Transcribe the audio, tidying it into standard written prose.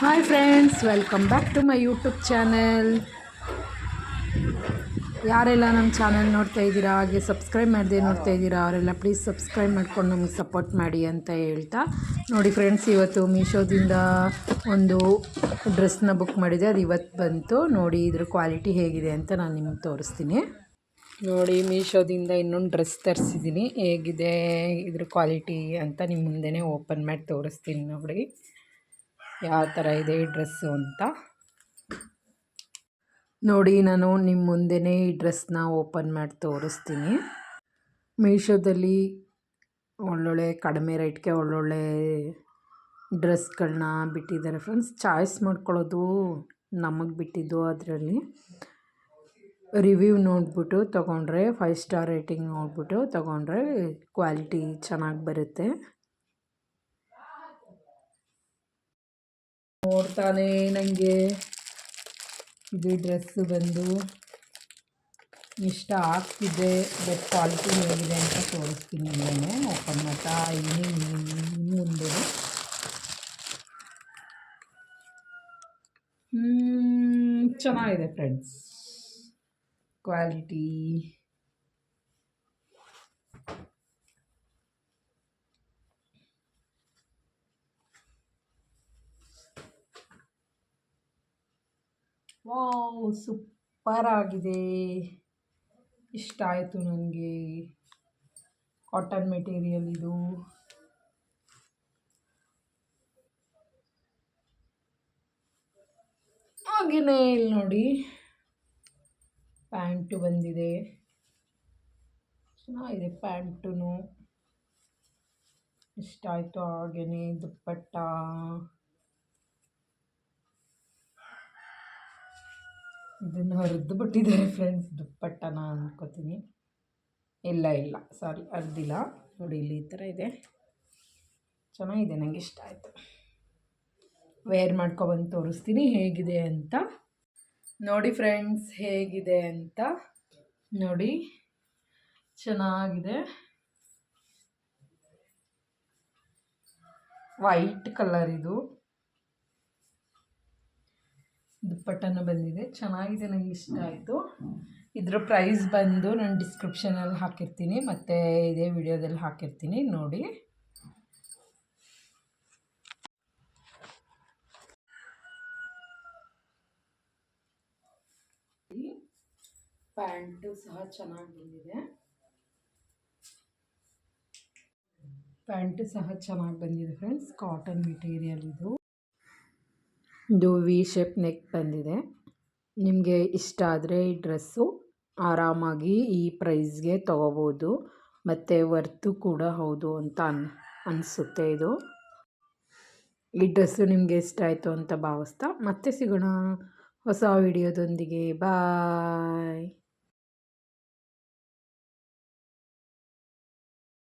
Hi friends, welcome back to my YouTube channel. ಯಾರೆಲ್ಲ ನಮ್ಮ channel ನೋಡ್ತಾ ಇದ್ದೀರಾ, ಹಾಗೆ ಸಬ್ಸ್ಕ್ರೈಬ್ ಮಾಡದೆ ನೋಡ್ತಾ ಇದ್ದೀರಾ ಅವರೆಲ್ಲ ಪ್ಲೀಸ್ ಸಬ್ಸ್ಕ್ರೈಬ್ ಮಾಡ್ಕೊಂಡು ನಮಗೆ ಸಪೋರ್ಟ್ ಮಾಡಿ ಅಂತ ಹೇಳ್ತಾ, ನೋಡಿ ಫ್ರೆಂಡ್ಸ್, ಇವತ್ತು ಮೀಶೋದಿಂದ ಒಂದು ಡ್ರೆಸ್ನ ಬುಕ್ ಮಾಡಿದೆ. ಅದು ಇವತ್ತು ಬಂತು. ನೋಡಿ ಇದ್ರ ಕ್ವಾಲಿಟಿ ಹೇಗಿದೆ ಅಂತ ನಾನು ನಿಮಗೆ ತೋರಿಸ್ತೀನಿ. ನೋಡಿ, ಮೀಶೋದಿಂದ ಇನ್ನೊಂದು ಡ್ರೆಸ್ ತರಿಸಿದ್ದೀನಿ. ಹೇಗಿದೆ ಇದ್ರ ಕ್ವಾಲಿಟಿ ಅಂತ ನಿಮ್ಮ ಮುಂದೆನೇ ಓಪನ್ ಮಾಡಿ ತೋರಿಸ್ತೀನಿ. ನೋಡಿ ಯಾವ ಥರ ಇದೆ ಈ ಡ್ರೆಸ್ಸು ಅಂತ. ನೋಡಿ, ನಾನು ನಿಮ್ಮ ಮುಂದೆನೇ ಈ ಡ್ರೆಸ್ನ ಓಪನ್ ಮಾಡಿ ತೋರಿಸ್ತೀನಿ. ಮೀಶೋದಲ್ಲಿ ಒಳ್ಳೊಳ್ಳೆ ಕಡಿಮೆ ರೇಟ್ಗೆ ಒಳ್ಳೊಳ್ಳೆ ಡ್ರೆಸ್ಗಳನ್ನ ಬಿಟ್ಟಿದ್ದಾರೆ ಫ್ರೆಂಡ್ಸ್. ಚಾಯ್ಸ್ ಮಾಡ್ಕೊಳ್ಳೋದು ನಮಗೆ ಬಿಟ್ಟಿದ್ದು. ಅದರಲ್ಲಿ ರಿವ್ಯೂ ನೋಡಿಬಿಟ್ಟು ತೊಗೊಂಡ್ರೆ, 5 ಸ್ಟಾರ್ ರೇಟಿಂಗ್ ನೋಡಿಬಿಟ್ಟು ತೊಗೊಂಡ್ರೆ ಕ್ವಾಲಿಟಿ ಚೆನ್ನಾಗಿ ಬರುತ್ತೆ. ನೋಡ್ತಾನೆ ನನಗೆ ಇದು ಡ್ರೆಸ್ಸು ಬಂದು ಇಷ್ಟ ಆಗ್ತಿದೆ. ಬಟ್ ಕ್ವಾಲಿಟಿ ಹೇಗಿದೆ ಅಂತ ತೋರಿಸ್ತೀನಿ. ನಾನು ಓಪನ್ ಮಾಡ್ತಾ ಮುಂದೆ ಚೆನ್ನಾಗಿದೆ ಫ್ರೆಂಡ್ಸ್ ಕ್ವಾಲಿಟಿ. ವಾವ್, ಸೂಪರ್ ಆಗಿದೆ. ಇಷ್ಟ ಆಯಿತು ನನಗೆ. ಕಾಟನ್ ಮೆಟೀರಿಯಲ್ ಇದು. ಹಾಗೆಯೇ ಇಲ್ಲಿ ನೋಡಿ ಪ್ಯಾಂಟು ಬಂದಿದೆ. ಚೆನ್ನಾಗಿದೆ ಪ್ಯಾಂಟು, ಇಷ್ಟ ಆಯಿತು. ಹಾಗೆಯೇ ದುಪ್ಪಟ್ಟ, ಇದನ್ನು ಹರಿದು ಬಿಟ್ಟಿದ್ದಾರೆ ಫ್ರೆಂಡ್ಸ್, ದುಪ್ಪಟ್ಟನ ಅನ್ಕೋತೀನಿ. ಇಲ್ಲ ಸಾರಿ, ಹರಿದಿಲ್ಲ. ನೋಡಿ ಇಲ್ಲಿ ಈ ಥರ ಇದೆ. ಚೆನ್ನಾಗಿದೆ, ನನಗೆ ಇಷ್ಟ ಆಯಿತು. ವೇರ್ ಮಾಡ್ಕೊಬಂದು ತೋರಿಸ್ತೀನಿ ಹೇಗಿದೆ ಅಂತ. ನೋಡಿ ಫ್ರೆಂಡ್ಸ್ ಹೇಗಿದೆ ಅಂತ. ನೋಡಿ ಚೆನ್ನಾಗಿದೆ. ವೈಟ್ ಕಲರ್ ಇದು. ದುಪ್ಪಟ್ಟನ ಬಂದಿದೆ, ಚೆನ್ನಾಗಿದೆ, ನನಗೆ ಇಷ್ಟ ಆಯಿತು. ಇದರ ಪ್ರೈಸ್ ಬಂದು ನಾನು ಡಿಸ್ಕ್ರಿಪ್ಷನಲ್ಲಿ ಹಾಕಿರ್ತೀನಿ, ಮತ್ತು ಇದೇ ವಿಡಿಯೋದಲ್ಲಿ ಹಾಕಿರ್ತೀನಿ. ನೋಡಿ ಪ್ಯಾಂಟು ಸಹ ಚೆನ್ನಾಗಿ ಬಂದಿದೆ. ಫ್ರೆಂಡ್ಸ್, ಕಾಟನ್ ಮೆಟೀರಿಯಲ್ ಇದು. ವಿ ಶೇಪ್ ನೆಕ್ ಬಂದಿದೆ. ನಿಮಗೆ ಇಷ್ಟ ಆದರೆ ಈ ಡ್ರೆಸ್ಸು ಆರಾಮಾಗಿ ಈ ಪ್ರೈಸ್ಗೆ ತೊಗೋಬೋದು, ಮತ್ತು ವರ್ತು ಕೂಡ ಹೌದು ಅಂತ ಅನಿಸುತ್ತೆ. ಇದು ಈ ಡ್ರೆಸ್ಸು ನಿಮಗೆ ಇಷ್ಟ ಆಯಿತು ಅಂತ ಭಾವಿಸ್ತಾ ಮತ್ತೆ ಸಿಗೋಣ ಹೊಸ ವಿಡಿಯೋದೊಂದಿಗೆ. ಬಾಯ್.